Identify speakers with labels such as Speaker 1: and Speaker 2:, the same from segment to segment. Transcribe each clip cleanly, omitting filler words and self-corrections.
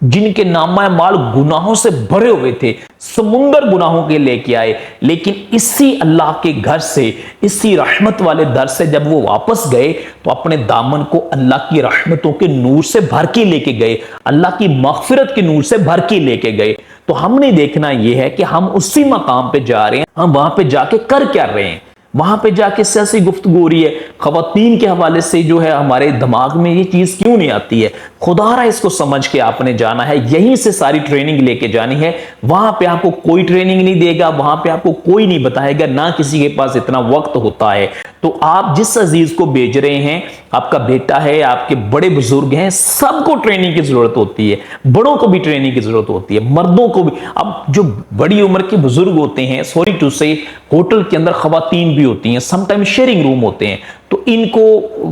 Speaker 1: جن کے نامہ مال گناہوں سے بھرے ہوئے تھے، سمندر گناہوں کے لے کے آئے، لیکن اسی اللہ کے گھر سے، اسی رحمت والے در سے جب وہ واپس گئے تو اپنے دامن کو اللہ کی رحمتوں کے نور سے بھر کے لے کے گئے، اللہ کی مغفرت کے نور سے بھر کے لے کے گئے۔ تو ہم نے دیکھنا یہ ہے کہ ہم اسی مقام پہ جا رہے ہیں، ہم وہاں پہ جا کے کر کیا رہے ہیں، وہاں پہ جا کے سیاسی گفتگو ہو رہی ہے۔ خواتین کے حوالے سے جو ہے ہمارے دماغ میں یہ چیز کیوں نہیں آتی ہے؟ خدا را اس کو سمجھ کے آپ نے جانا ہے، یہیں سے ساری ٹریننگ لے کے جانی ہے۔ وہاں پہ آپ کو کوئی ٹریننگ نہیں دے گا، وہاں پہ آپ کو کوئی نہیں بتائے گا، نہ کسی کے پاس اتنا وقت ہوتا ہے۔ تو آپ جس عزیز کو بھیج رہے ہیں، آپ کا بیٹا ہے، آپ کے بڑے بزرگ ہیں، سب کو ٹریننگ کی ضرورت ہوتی ہے، بڑوں کو بھی ٹریننگ کی ضرورت ہوتی ہے، مردوں کو بھی۔ اب جو بڑی عمر کے بزرگ ہوتے ہیں، سوری ٹو سے، ہوٹل کے اندر خواتین بھی ہوتی ہیں، سم ٹائم شیئرنگ روم ہوتے ہیں، تو ان کو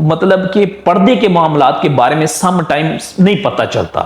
Speaker 1: مطلب کہ پردے کے معاملات کے بارے میں سم ٹائم نہیں پتہ چلتا۔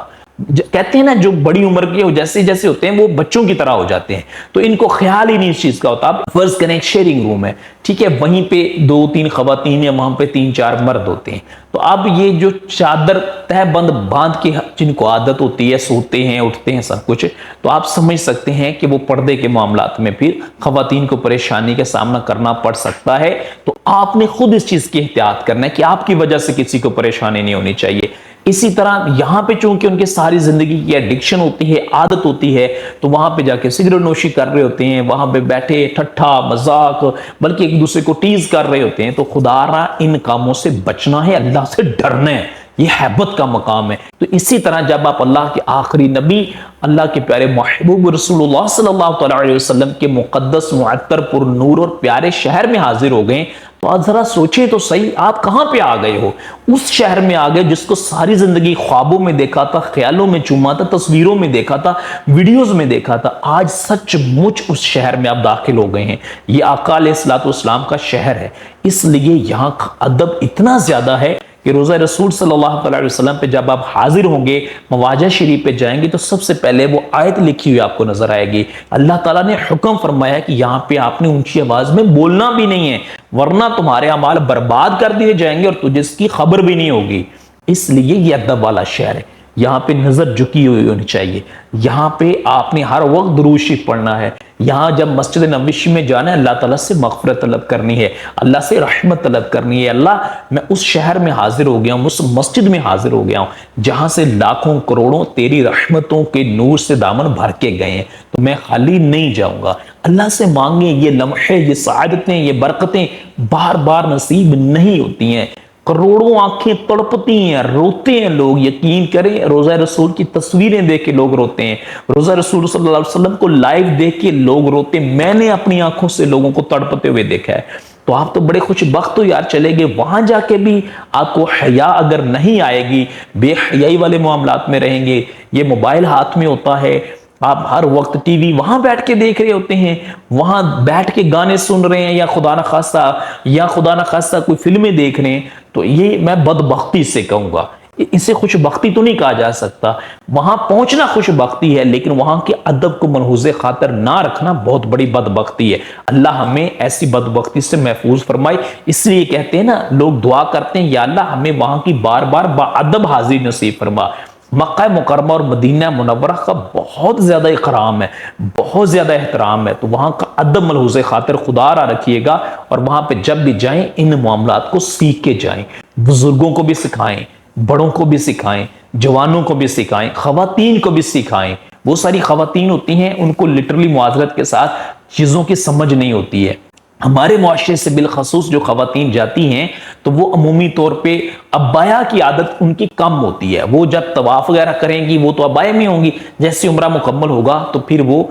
Speaker 1: کہتے ہیں نا جو بڑی عمر کے جیسے جیسے ہوتے ہیں وہ بچوں کی طرح ہو جاتے ہیں، تو ان کو خیال ہی نہیں اس چیز کا ہوتا۔ اب فرض کریں ایک شیئرنگ روم ہے، ٹھیک ہے، وہیں پہ 2-3 خواتین ہیں، وہاں پہ 3-4 مرد ہوتے ہیں۔ تو اب یہ جو چادر تہ بند باندھ کے جن کو عادت ہوتی ہے، سوتے ہیں اٹھتے ہیں سب کچھ، تو آپ سمجھ سکتے ہیں کہ وہ پردے کے معاملات میں پھر خواتین کو پریشانی کا سامنا کرنا پڑ سکتا ہے۔ تو آپ نے خود اس چیز کی احتیاط کرنا ہے کہ آپ کی وجہ سے کسی کو پریشانی نہیں ہونی چاہیے۔ اسی طرح یہاں پہ چونکہ ان کے ساری زندگی کی ایڈکشن ہوتی ہے، عادت ہوتی ہے، تو وہاں پہ جا کے سگریٹ نوشی کر رہے ہوتے ہیں، وہاں پہ بیٹھے ٹھٹھا مذاق بلکہ ایک دوسرے کو ٹیز کر رہے ہوتے ہیں۔ تو خدا را ان کاموں سے بچنا ہے، اللہ سے ڈرنا ہے، یہ ہیبت کا مقام ہے۔ تو اسی طرح جب آپ اللہ کے آخری نبی، اللہ کے پیارے محبوب رسول اللہ صلی اللہ علیہ وسلم کے مقدس معطر پر نور اور پیارے شہر میں حاضر ہو گئے، تو آج ذرا سوچیں تو صحیح، آپ کہاں پہ آ گئے ہو؟ اس شہر میں آ گئے جس کو ساری زندگی خوابوں میں دیکھا تھا، خیالوں میں چوما تھا، تصویروں میں دیکھا تھا، ویڈیوز میں دیکھا تھا۔ آج سچ مچ اس شہر میں آپ داخل ہو گئے ہیں۔ یہ آقا علیہ الصلوۃ والسلام کا شہر ہے، اس لیے یہاں ادب اتنا زیادہ ہے کہ روزہ رسول صلی اللہ علیہ وسلم پہ جب آپ حاضر ہوں گے، مواجہ شریف پہ جائیں گے، تو سب سے پہلے وہ آیت لکھی ہوئی آپ کو نظر آئے گی۔ اللہ تعالیٰ نے حکم فرمایا کہ یہاں پہ آپ نے اونچی آواز میں بولنا بھی نہیں ہے، ورنہ تمہارے اعمال برباد کر دیے جائیں گے اور تجھے اس کی خبر بھی نہیں ہوگی۔ اس لیے یہ ادب والا شہر ہے، یہاں پہ نظر جھکی ہوئی ہونی چاہیے، یہاں پہ آپ نے ہر وقت درود شریف پڑھنا ہے، یہاں جب مسجد نبوی میں جانا ہے اللہ تعالیٰ سے مغفرت طلب کرنی ہے، اللہ سے رحمت طلب کرنی ہے۔ اللہ میں اس شہر میں حاضر ہو گیا ہوں، اس مسجد میں حاضر ہو گیا ہوں جہاں سے لاکھوں کروڑوں تیری رحمتوں کے نور سے دامن بھر کے گئے ہیں، تو میں خالی نہیں جاؤں گا۔ اللہ سے مانگیں، یہ لمحے، یہ سعادتیں، یہ برکتیں بار بار نصیب نہیں ہوتی ہیں۔ کروڑوں آنکھیں تڑپتی ہیں، روتے ہیں لوگ، یقین کریں روزہ رسول کی تصویریں دیکھ کے لوگ روتے ہیں، روزہ رسول صلی اللہ علیہ وسلم کو لائیو دیکھ کے لوگ روتے ہیں۔ میں نے اپنی آنکھوں سے لوگوں کو تڑپتے ہوئے دیکھا ہے۔ تو آپ تو بڑے خوش بخت ہو یار، چلے گئے وہاں جا کے بھی آپ کو حیا اگر نہیں آئے گی، بے حیائی والے معاملات میں رہیں گے، یہ موبائل ہاتھ میں ہوتا ہے، آپ ہر وقت ٹی وی وہاں بیٹھ کے دیکھ رہے ہوتے ہیں، وہاں بیٹھ کے گانے سن رہے ہیں، یا خدا نہ خواستہ کوئی فلمیں دیکھ رہے ہیں، تو یہ میں بدبختی سے کہوں گا، اسے خوش بختی تو نہیں کہا جا سکتا۔ وہاں پہنچنا خوش بختی ہے، لیکن وہاں کے ادب کو ملحوظ خاطر نہ رکھنا بہت بڑی بدبختی ہے۔ اللہ ہمیں ایسی بدبختی سے محفوظ فرمائے۔ اس لیے کہتے ہیں نا، لوگ دعا کرتے ہیں یا اللہ ہمیں وہاں کی بار بار باادب حاضری نصیب فرما۔ مکہ مکرمہ اور مدینہ منورہ کا بہت زیادہ اکرام ہے، بہت زیادہ احترام ہے، تو وہاں کا ادب ملحوظ خاطر خدا را رکھیے گا، اور وہاں پہ جب بھی جائیں ان معاملات کو سیکھ کے جائیں، بزرگوں کو بھی سکھائیں، بڑوں کو بھی سکھائیں، جوانوں کو بھی سکھائیں، خواتین کو بھی سکھائیں۔ وہ ساری خواتین ہوتی ہیں، ان کو لٹرلی معذرت کے ساتھ چیزوں کی سمجھ نہیں ہوتی ہے۔ ہمارے معاشرے سے بالخصوص جو خواتین جاتی ہیں تو وہ عمومی طور پہ ابایا کی عادت ان کی کم ہوتی ہے، وہ جب طواف وغیرہ کریں گی وہ تو ابایا میں ہوں گی، جیسے عمرہ مکمل ہوگا تو پھر وہ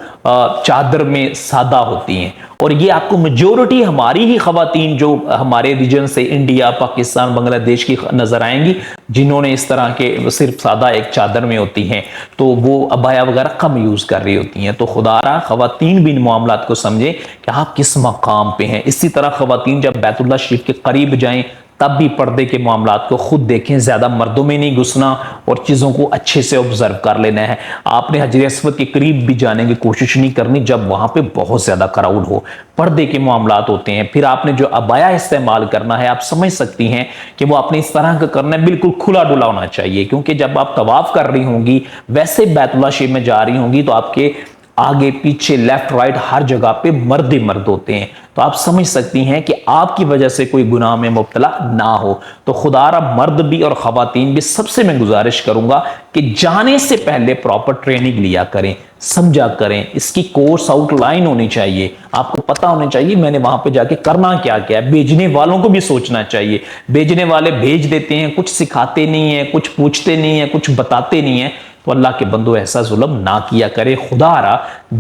Speaker 1: چادر میں سادہ ہوتی ہیں۔ اور یہ آپ کو میجورٹی ہماری ہی خواتین جو ہمارے ریجن سے انڈیا، پاکستان، بنگلہ دیش کی نظر آئیں گی، جنہوں نے اس طرح کے صرف سادہ ایک چادر میں ہوتی ہیں، تو وہ ابایا وغیرہ کم یوز کر رہی ہوتی ہیں۔ تو خدا را خواتین بھی ان معاملات کو سمجھیں کہ آپ کس مقام پہ ہیں۔ اسی طرح خواتین جب بیت اللہ شریف کے قریب جائیں تب بھی پردے کے معاملات کو خود دیکھیں، زیادہ مردوں میں نہیں گھسنا اور چیزوں کو اچھے سے آبزرو کر لینا ہے۔ آپ نے حجر اسود کے قریب بھی جانے کی کوشش نہیں کرنی جب وہاں پہ بہت زیادہ کراؤڈ ہو، پردے کے معاملات ہوتے ہیں۔ پھر آپ نے جو عبایا استعمال کرنا ہے، آپ سمجھ سکتی ہیں کہ وہ اپنی اس طرح کا کرنا ہے، بالکل کھلا ڈلا ہونا چاہیے، کیونکہ جب آپ طواف کر رہی ہوں گی، ویسے بیت اللہ شریف میں جا رہی ہوں گی، تو آپ کے آگے پیچھے لیفٹ رائٹ ہر جگہ پہ مرد ہی مرد ہوتے ہیں، تو آپ سمجھ سکتی ہیں کہ آپ کی وجہ سے کوئی گناہ میں مبتلا نہ ہو۔ تو خدا را مرد بھی اور خواتین بھی سب سے میں گزارش کروں گا کہ جانے سے پہلے پراپر ٹریننگ لیا کریں، سمجھا کریں، اس کی کورس آؤٹ لائن ہونی چاہیے، آپ کو پتا ہونا چاہیے میں نے وہاں پہ جا کے کرنا کیا کیا ہے۔ بھیجنے والوں کو بھی سوچنا چاہیے، بھیجنے والے بھیج دیتے ہیں، کچھ سکھاتے نہیں ہیں، کچھ پوچھتے نہیں ہیں، کچھ بتاتے نہیں ہیں، تو اللہ کے بندو ایسا ظلم نہ کیا کرے۔ خدا را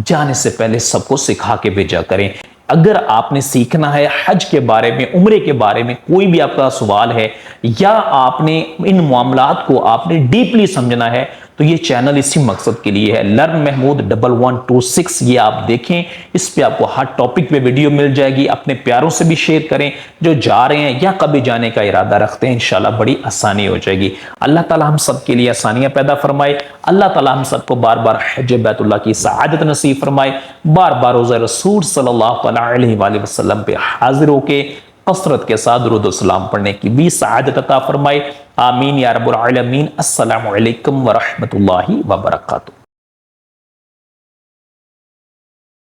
Speaker 1: جانے سے پہلے سب کو سکھا کے بھیجا کریں۔ اگر آپ نے سیکھنا ہے حج کے بارے میں، عمرے کے بارے میں، کوئی بھی آپ کا سوال ہے، یا آپ نے ان معاملات کو آپ نے ڈیپلی سمجھنا ہے، تو یہ چینل اسی مقصد کے لیے ہے، لرن محمود 1126، یہ آپ دیکھیں، اس پہ آپ کو ہر ٹاپک پہ ویڈیو مل جائے گی۔ اپنے پیاروں سے بھی شیئر کریں جو جا رہے ہیں یا کبھی جانے کا ارادہ رکھتے ہیں، انشاءاللہ بڑی آسانی ہو جائے گی۔ اللہ تعالی ہم سب کے لیے آسانیاں پیدا فرمائے، اللہ تعالی ہم سب کو بار بار حج بیت اللہ کی سعادت نصیب فرمائے، بار بار روزہ رسول صلی اللہ علیہ وآلہ وسلم پہ حاضر ہو کے کثرت کے ساتھ درود و سلام پڑھنے کی بھی سعادت عطا فرمائے، آمین یا رب العالمین۔ السلام علیکم ورحمۃ اللہ وبرکاتہ۔